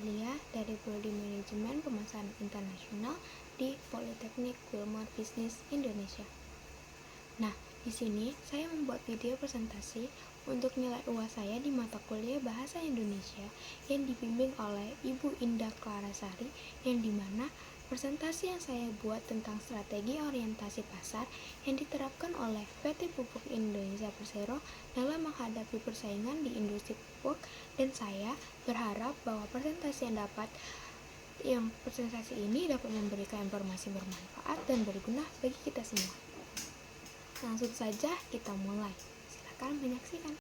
Alia dari Prodi Manajemen Pemasaran Internasional di Politeknik Wilmar Bisnis Indonesia. Nah, di sini saya membuat video presentasi untuk nilai UAS saya di mata kuliah Bahasa Indonesia yang dibimbing oleh Ibu Indah Clarasari, yang dimana presentasi yang saya buat tentang strategi orientasi pasar yang diterapkan oleh PT Pupuk Indonesia Persero dalam menghadapi persaingan di industri pupuk, dan saya berharap bahwa presentasi ini dapat memberikan informasi bermanfaat dan berguna bagi kita semua. Langsung saja kita mulai. Silakan menyaksikan.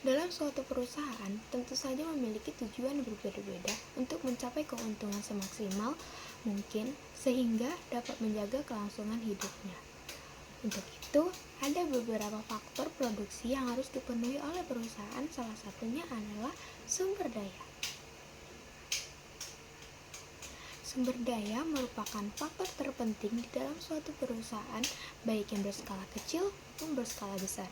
Dalam suatu perusahaan, tentu saja memiliki tujuan berbeda-beda untuk mencapai keuntungan semaksimal mungkin sehingga dapat menjaga kelangsungan hidupnya. Untuk itu, ada beberapa faktor produksi yang harus dipenuhi oleh perusahaan, salah satunya adalah sumber daya. Sumber daya merupakan faktor terpenting di dalam suatu perusahaan, baik yang berskala kecil maupun berskala besar.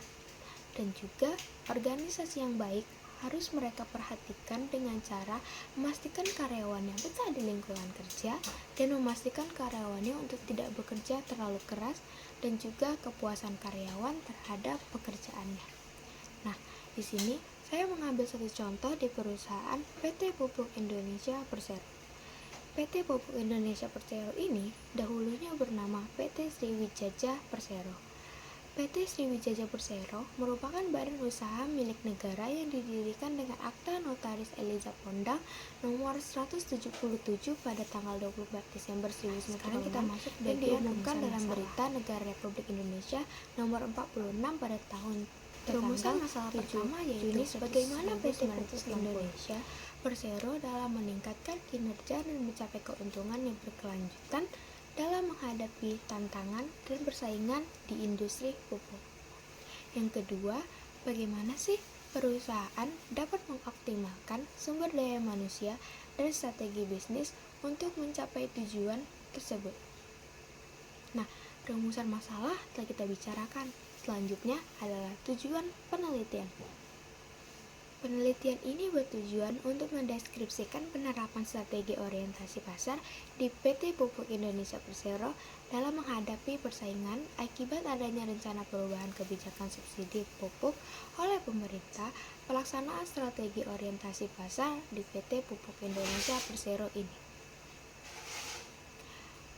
Dan juga organisasi yang baik harus mereka perhatikan dengan cara memastikan karyawannya betah di lingkungan kerja dan memastikan karyawannya untuk tidak bekerja terlalu keras, dan juga kepuasan karyawan terhadap pekerjaannya. Nah, di sini saya mengambil satu contoh di perusahaan PT Pupuk Indonesia Persero. PT Pupuk Indonesia Persero ini dahulunya bernama PT Sriwijaya Persero. PT Sriwijaya Persero merupakan badan usaha milik negara yang didirikan dengan Akta Notaris Eliza Pondang nomor 177 pada tanggal 24 Desember 1946. Sekarang kita masuk dan diumumkan dalam Berita Negara Republik Indonesia nomor 46 pada tahun rumusan masalah pertama, yaitu bagaimana PT Pupuk Indonesia Persero dalam meningkatkan kinerja dan mencapai keuntungan yang berkelanjutan dalam menghadapi tantangan dan persaingan di industri pupuk. Yang kedua, bagaimana sih perusahaan dapat mengoptimalkan sumber daya manusia dan strategi bisnis untuk mencapai tujuan tersebut. Nah, rumusan masalah telah kita bicarakan. Selanjutnya adalah tujuan penelitian. Penelitian ini bertujuan untuk mendeskripsikan penerapan strategi orientasi pasar di PT Pupuk Indonesia Persero dalam menghadapi persaingan akibat adanya rencana perubahan kebijakan subsidi pupuk oleh pemerintah. Pelaksanaan strategi orientasi pasar di PT Pupuk Indonesia Persero ini.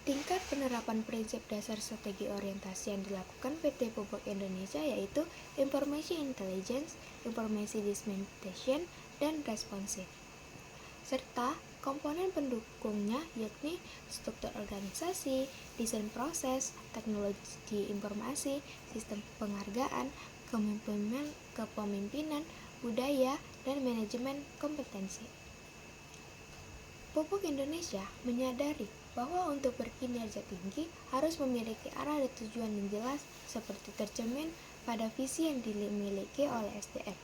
Tingkat penerapan prinsip dasar strategi orientasi yang dilakukan PT Pupuk Indonesia yaitu Information Intelligence, Information Dissemination, dan Responsive, serta komponen pendukungnya yakni struktur organisasi, desain proses, teknologi informasi, sistem penghargaan, kepemimpinan, budaya, dan manajemen kompetensi. Pupuk Indonesia menyadari bahwa untuk berkinerja tinggi harus memiliki arah dan tujuan yang jelas seperti tercermin pada visi yang dimiliki oleh SDM.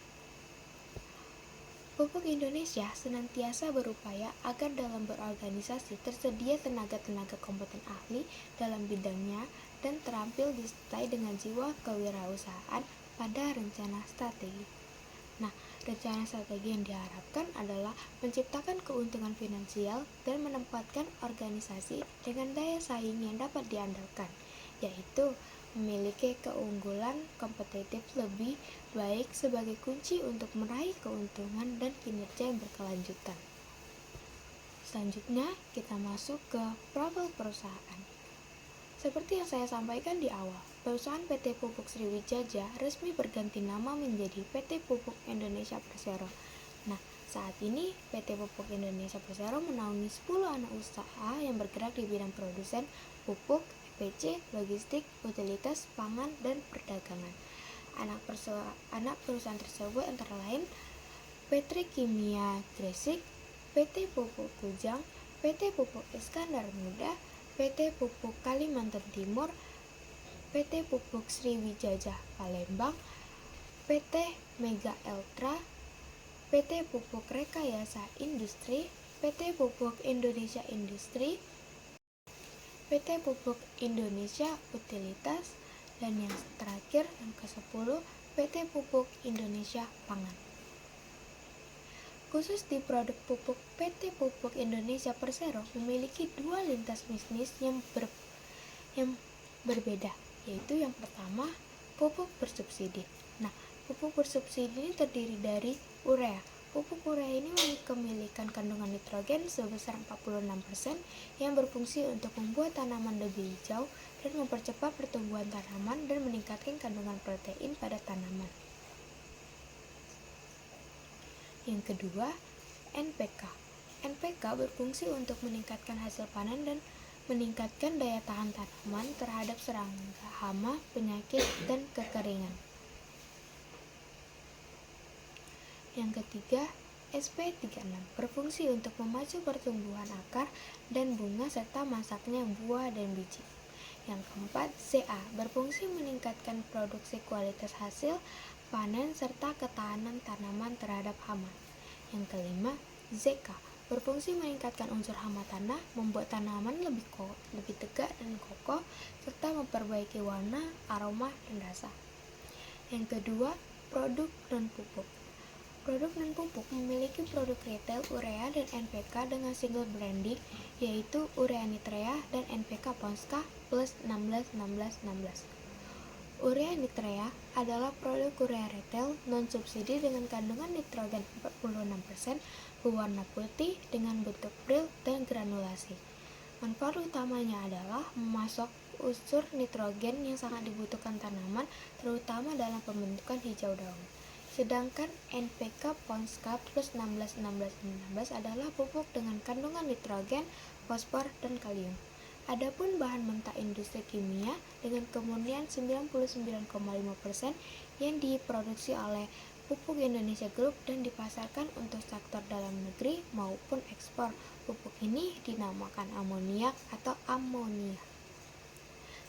Pupuk Indonesia senantiasa berupaya agar dalam berorganisasi tersedia tenaga-tenaga kompeten ahli dalam bidangnya dan terampil disertai dengan jiwa kewirausahaan pada rencana strategi. Nah, rencana strategi yang diharapkan adalah menciptakan keuntungan finansial dan menempatkan organisasi dengan daya saing yang dapat diandalkan, yaitu memiliki keunggulan kompetitif lebih baik sebagai kunci untuk meraih keuntungan dan kinerja yang berkelanjutan. Selanjutnya, kita masuk ke profil perusahaan. Seperti yang saya sampaikan di awal, perusahaan PT Pupuk Sriwijaya resmi berganti nama menjadi PT Pupuk Indonesia Persero. Nah, saat ini PT Pupuk Indonesia Persero menaungi 10 anak usaha yang bergerak di bidang produsen pupuk, EPC, logistik, utilitas, pangan, dan perdagangan. Anak perusahaan tersebut antara lain PT Kimia Gresik, PT Pupuk Kujang, PT Pupuk Iskandar Muda, PT Pupuk Kalimantan Timur, PT Pupuk Sriwijaya Palembang, PT Mega Eltra, PT Pupuk Rekayasa Industri, PT Pupuk Indonesia Industri, PT Pupuk Indonesia Utilitas, dan yang terakhir yang ke-10 PT Pupuk Indonesia Pangan. Khusus di produk pupuk, PT Pupuk Indonesia Persero memiliki dua lintas bisnis yang berbeda, yaitu yang pertama, pupuk bersubsidi. Nah, pupuk bersubsidi ini terdiri dari urea. Pupuk urea ini memiliki kemilikan kandungan nitrogen sebesar 46% yang berfungsi untuk membuat tanaman lebih hijau dan mempercepat pertumbuhan tanaman dan meningkatkan kandungan protein pada tanaman. Yang kedua, NPK. NPK berfungsi untuk meningkatkan hasil panen dan meningkatkan daya tahan tanaman terhadap serangga, hama, penyakit, dan kekeringan. Yang ketiga, SP36 berfungsi untuk memacu pertumbuhan akar dan bunga serta masaknya buah dan biji. Yang keempat, CA berfungsi meningkatkan produksi kualitas hasil panen serta ketahanan tanaman terhadap hama. Yang kelima, ZK berfungsi meningkatkan unsur hama tanah, membuat tanaman lebih tegak dan kokoh, serta memperbaiki warna, aroma, dan rasa. Yang kedua, produk non-pupuk. Produk non-pupuk memiliki produk retail urea dan NPK dengan single branding, yaitu urea nitrea dan NPK Ponska plus 16-16-16. Urea nitrea adalah produk urea retail non-subsidi dengan kandungan nitrogen 46%, berwarna putih dengan bentuk pril dan granulasi. Manfaat utamanya adalah memasok unsur nitrogen yang sangat dibutuhkan tanaman, terutama dalam pembentukan hijau daun. Sedangkan NPK Ponska plus 16-16-16 adalah pupuk dengan kandungan nitrogen, fosfor, dan kalium. Adapun bahan mentah industri kimia dengan kemurnian 99,5% yang diproduksi oleh Pupuk Indonesia Group dan dipasarkan untuk sektor dalam negeri maupun ekspor. Pupuk ini dinamakan amoniak atau amonia.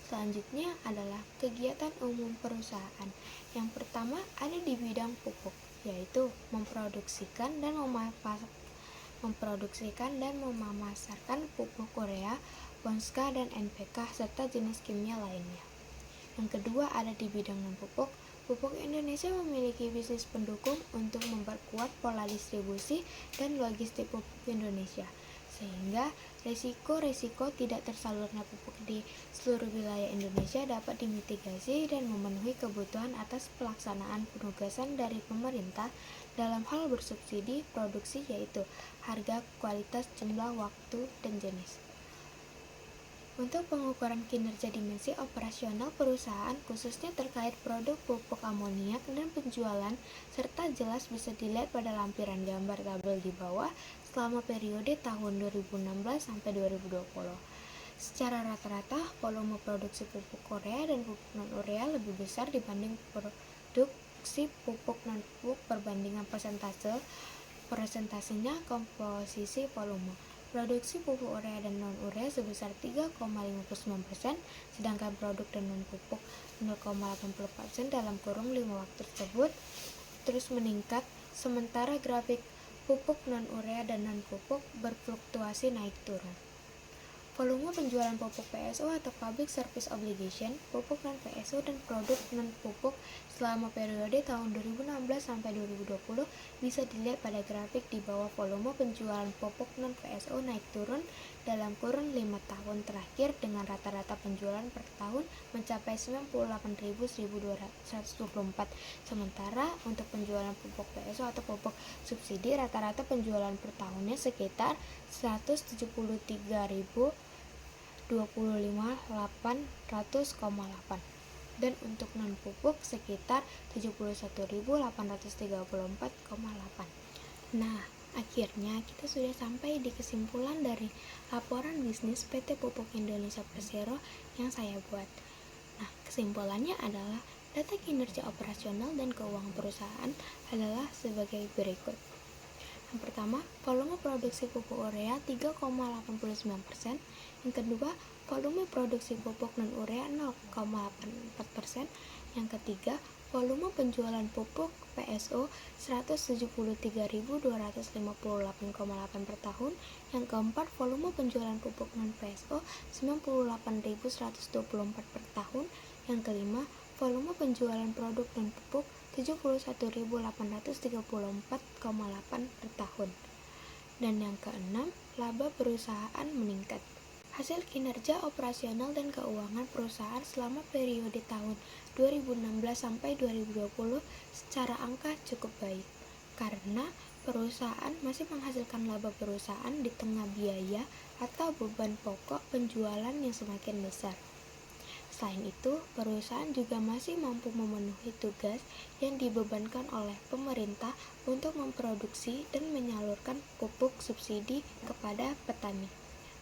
Selanjutnya adalah kegiatan umum perusahaan. Yang pertama ada di bidang pupuk, yaitu memproduksikan dan memasarkan pupuk urea, Ponska, dan NPK serta jenis kimia lainnya. Yang kedua ada di bidang non-pupuk. Pupuk Indonesia memiliki bisnis pendukung untuk memperkuat pola distribusi dan logistik pupuk Indonesia, sehingga risiko-risiko tidak tersalurnya pupuk di seluruh wilayah Indonesia dapat dimitigasi dan memenuhi kebutuhan atas pelaksanaan penugasan dari pemerintah dalam hal bersubsidi produksi, yaitu harga, kualitas, jumlah, waktu, dan jenis. Untuk pengukuran kinerja dimensi operasional perusahaan khususnya terkait produk pupuk amoniak dan penjualan serta jelas bisa dilihat pada lampiran gambar tabel di bawah selama periode tahun 2016 sampai 2020. Secara rata-rata, volume produksi pupuk urea dan pupuk non-urea lebih besar dibanding produksi pupuk non-pupuk perbandingan persentasenya komposisi volume. Produksi pupuk urea dan non-urea sebesar 3,59%, sedangkan produk dan non-pupuk 0,80% dalam kurung 5 waktu tersebut terus meningkat, sementara grafik pupuk non-urea dan non-pupuk berfluktuasi naik turun. Volume penjualan pupuk PSO atau Public Service Obligation, pupuk non-PSO dan produk non-pupuk selama periode tahun 2016 sampai 2020 bisa dilihat pada grafik di bawah. Volume penjualan pupuk non-PSO naik turun dalam kurun 5 tahun terakhir dengan rata-rata penjualan per tahun mencapai 98.124. Sementara untuk penjualan pupuk PSO atau pupuk subsidi rata-rata penjualan per tahunnya sekitar 173.025.800,8 dan untuk non-pupuk sekitar 71.834,8. Nah, akhirnya kita sudah sampai di kesimpulan dari laporan bisnis PT Pupuk Indonesia Persero yang saya buat. Nah, kesimpulannya adalah data kinerja operasional dan keuangan perusahaan adalah sebagai berikut. Yang pertama, volume produksi pupuk urea 3,89%. Yang kedua, volume produksi pupuk non-urea 0,84%. Yang ketiga, volume penjualan pupuk PSO 173.258,8 per tahun. Yang keempat, volume penjualan pupuk non-PSO 98.124 per tahun. Yang kelima, volume penjualan produk non-pupuk 71.834,8 per tahun. Dan yang keenam, laba perusahaan meningkat. Hasil kinerja operasional dan keuangan perusahaan selama periode tahun 2016 sampai 2020 secara angka cukup baik, karena perusahaan masih menghasilkan laba perusahaan di tengah biaya atau beban pokok penjualan yang semakin besar. Selain itu, perusahaan juga masih mampu memenuhi tugas yang dibebankan oleh pemerintah untuk memproduksi dan menyalurkan pupuk subsidi kepada petani.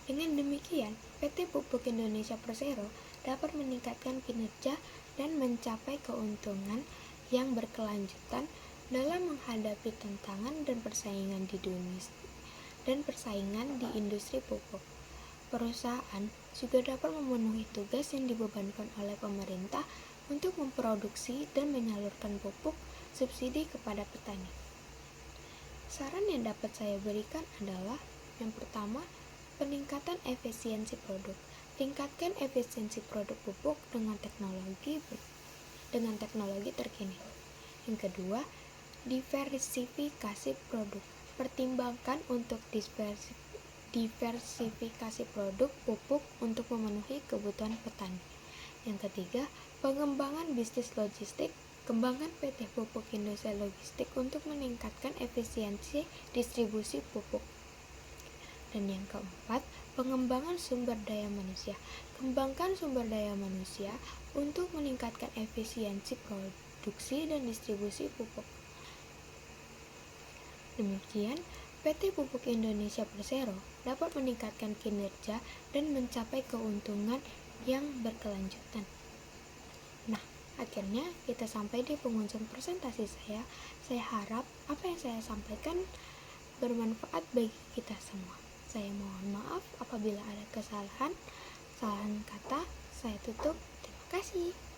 Dengan demikian, PT Pupuk Indonesia Persero dapat meningkatkan kinerja dan mencapai keuntungan yang berkelanjutan dalam menghadapi tantangan dan persaingan di industri pupuk. Perusahaan juga dapat memenuhi tugas yang dibebankan oleh pemerintah untuk memproduksi dan menyalurkan pupuk subsidi kepada petani. Saran yang dapat saya berikan adalah yang pertama, peningkatan efisiensi produk. Tingkatkan efisiensi produk pupuk dengan teknologi terkini. Yang kedua, diversifikasi produk. Pertimbangkan untuk diversifikasi produk pupuk untuk memenuhi kebutuhan petani. Yang ketiga, pengembangan bisnis logistik. Kembangkan PT Pupuk Indonesia Logistik untuk meningkatkan efisiensi distribusi pupuk. Dan yang keempat, pengembangan sumber daya manusia. Kembangkan sumber daya manusia untuk meningkatkan efisiensi produksi dan distribusi pupuk. Demikian, PT Pupuk Indonesia Persero dapat meningkatkan kinerja dan mencapai keuntungan yang berkelanjutan. Nah, akhirnya kita sampai di penghujung presentasi saya. Saya harap apa yang saya sampaikan bermanfaat bagi kita semua. Saya mohon maaf apabila ada kesalahan kata. Saya tutup. Terima kasih.